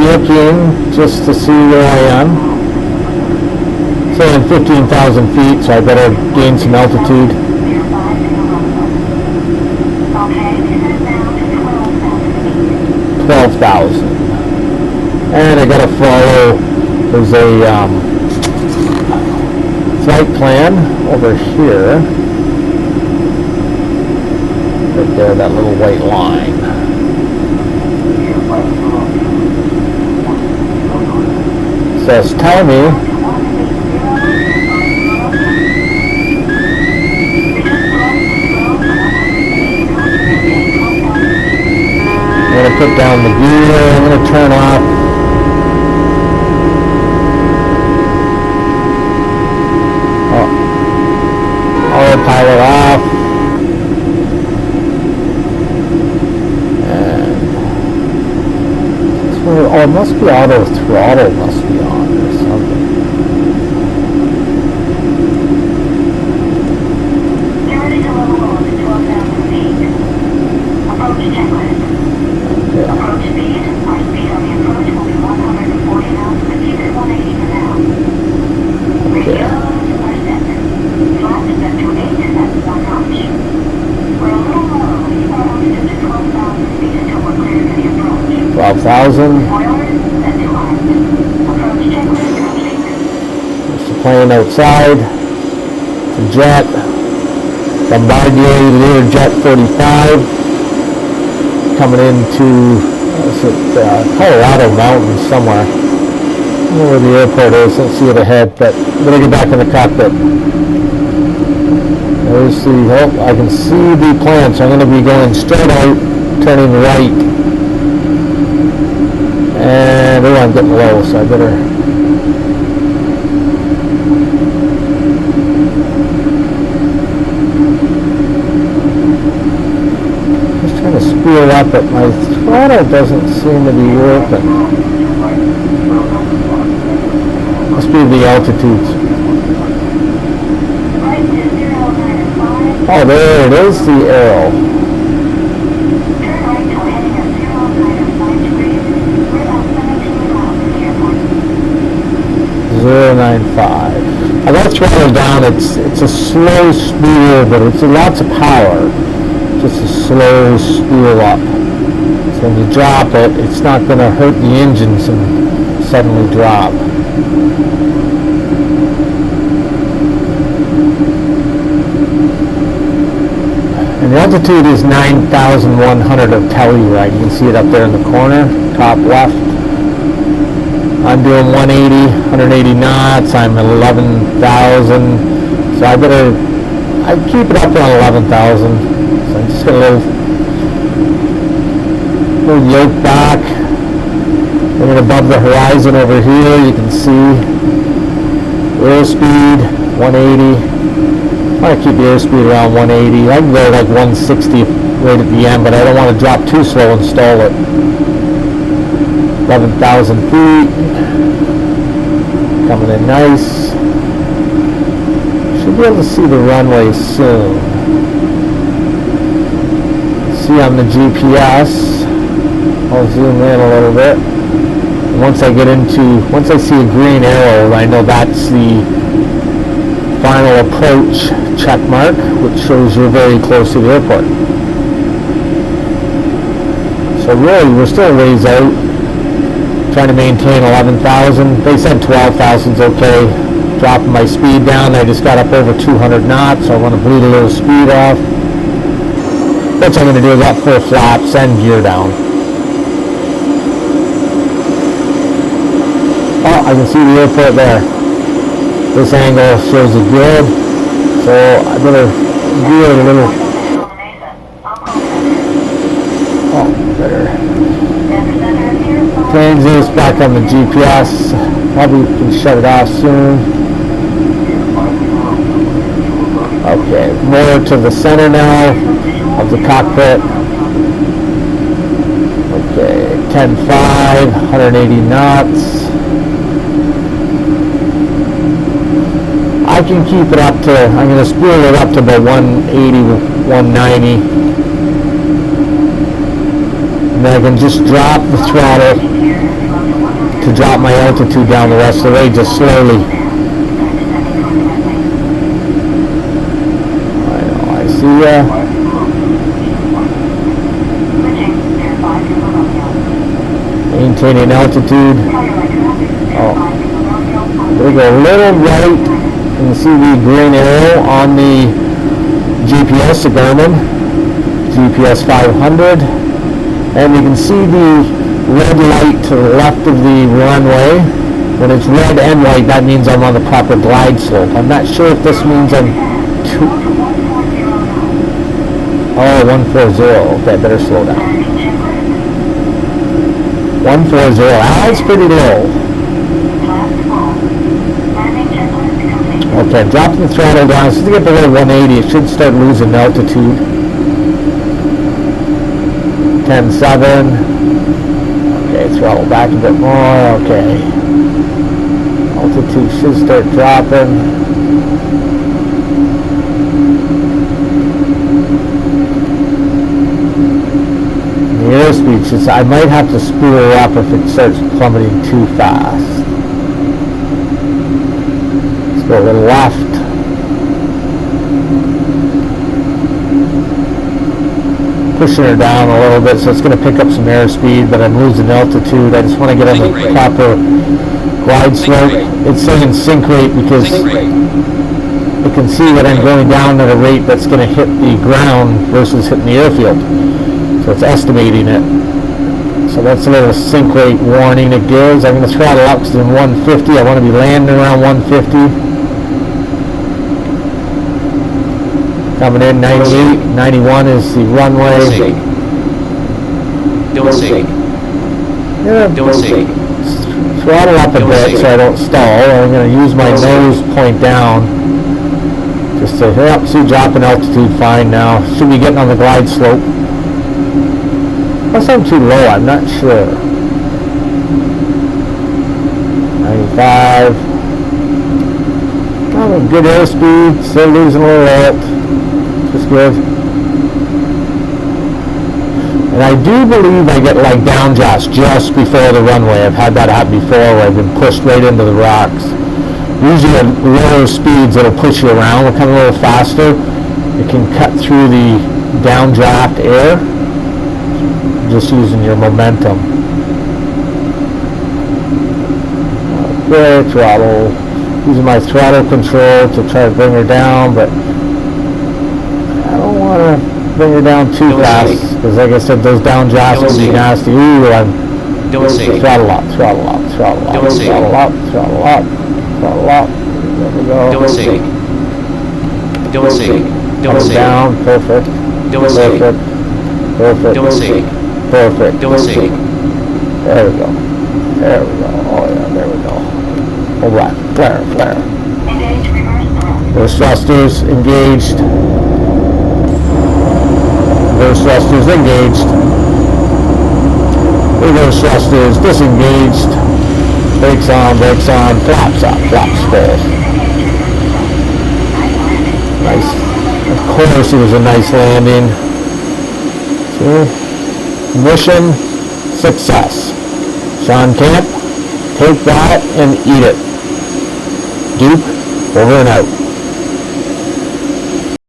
looking just to see where I am. It's only 15,000 feet, so I better gain some altitude. 12,000. And I gotta follow, there's a flight plan over here. Right there, that little white line. So it's telling me I'm going to put down the gear, I'm going to turn off autopilot off, and oh, it must be auto throttle, must be on or something. Approach speed. Our speed on the approach will be 140 knots, but keep it 180 for now. Radios are set. Flat is at 28, that's one notch. We're a little low. We keep our altitude to 12,000 feet until we're clear for the approach. 12,000. Spoilers set to armed. Approach checklist complete. There's the plane outside. It's a jet. Bombardier Lear Jet45. Coming into Colorado Mountains somewhere. I don't know where the airport is, don't see it ahead, but I'm going to get back in the cockpit. There's the, oh, I can see the plane, so I'm going to be going straight out, turning right. And oh, I'm getting low, so I better... trying to speed up, but my throttle doesn't seem to be working. Must be the altitudes. Oh, there it is, the arrow. 095. I got to throttle down. It's a slow speeder, but it's lots of power. Just a slow spool up. So when you drop it, it's not going to hurt the engines and suddenly drop. And the altitude is 9,100 of Telluride. You can see it up there in the corner, top left. I'm doing 180 knots. I'm at 11,000. So I keep it up around 11,000. So I'm just going to little yoke back. And then above the horizon over here, you can see airspeed 180. I want to keep the airspeed around 180. I can go like 160 right at the end, but I don't want to drop too slow and stall it. 11,000 feet. Coming in nice. Should be able to see the runway soon. See on the GPS. I'll zoom in a little bit. And once I see a green arrow, I know that's the final approach check mark, which shows you're very close to the airport. So really, we're still a ways out, trying to maintain 11,000. They said 12,000 is okay. Dropping my speed down, I just got up over 200 knots, so I want to bleed a little speed off. What I'm going to do is up full flaps and gear down. Oh, I can see the airport there. This angle shows it good, so I better gear it a little. Oh, better. Transients back on the GPS. Probably can shut it off soon. Okay, more to the center now of the cockpit. Okay, 10.5, 180 knots. I can keep it up to, I'm going to spool it up to about 180, 190. And then I can just drop the throttle. to drop my altitude down the rest of the way, just slowly. I see ya. Maintaining altitude. Oh, we go a little right. You can see the green arrow on the GPS, the Garmin GPS 500, and you can see the red light to the left of the runway. When it's red and white, that means I'm on the proper glide slope. I'm not sure if this means I'm 140. Okay, better slow down. 140. That's pretty low. Okay, dropping the throttle down. So to get below 180, it should start losing altitude. 10.7. Okay, throttle back a bit more. Okay. Altitude should start dropping. The airspeed should, I might have to spool her up if it starts plummeting too fast. Let's go a little left. Pushing her down a little bit, so it's going to pick up some airspeed, but I'm losing altitude. I just want to get on the proper glide slope. It's saying sink rate because you can see that I'm going down at a rate that's going to hit the ground versus hitting the airfield. So it's estimating it. So that's a little sink rate warning it gives. I'm going to throttle up because I'm 150. I want to be landing around 150. Coming in 98, 91 is the runway. Don't sink. Yeah, Don't sink. Throttle up a bit so I don't stall. I'm going to use my nose point down. Just to see dropping altitude fine now. Should be getting on the glide slope. Unless I'm too low, I'm not sure. 95. Oh, good airspeed. Still losing a little alt. Just good. And I do believe I get like downdrafts just before the runway. I've had that happen before where I've been pushed right into the rocks. Usually at lower speeds it'll push you around. We're coming a little faster. It can cut through the downdraft air. Just using your momentum. Okay, throttle. Using my throttle control to try to bring her down, but I don't want to bring her down too fast because, like I said, those downdrafts will be nasty. Ooh, throttle up, throttle up, throttle up, throttle up, throttle up, throttle up. There we go. Don't sink. Don't sink. Don't sink. Down, perfect. Don't sink. Perfect. Don't sink. Perfect. Don't sink. There we go. There we go. Oh yeah, there we go. All right. Flare, flare. Engage reverse thrust. Reverse thrusters engaged. Reverse thrusters engaged. Reverse thrusters disengaged. Brakes on, flaps up, flaps full. Nice. Of course it was a nice landing. So, mission success. Sean Camp, take that and eat it. Duke, over and out.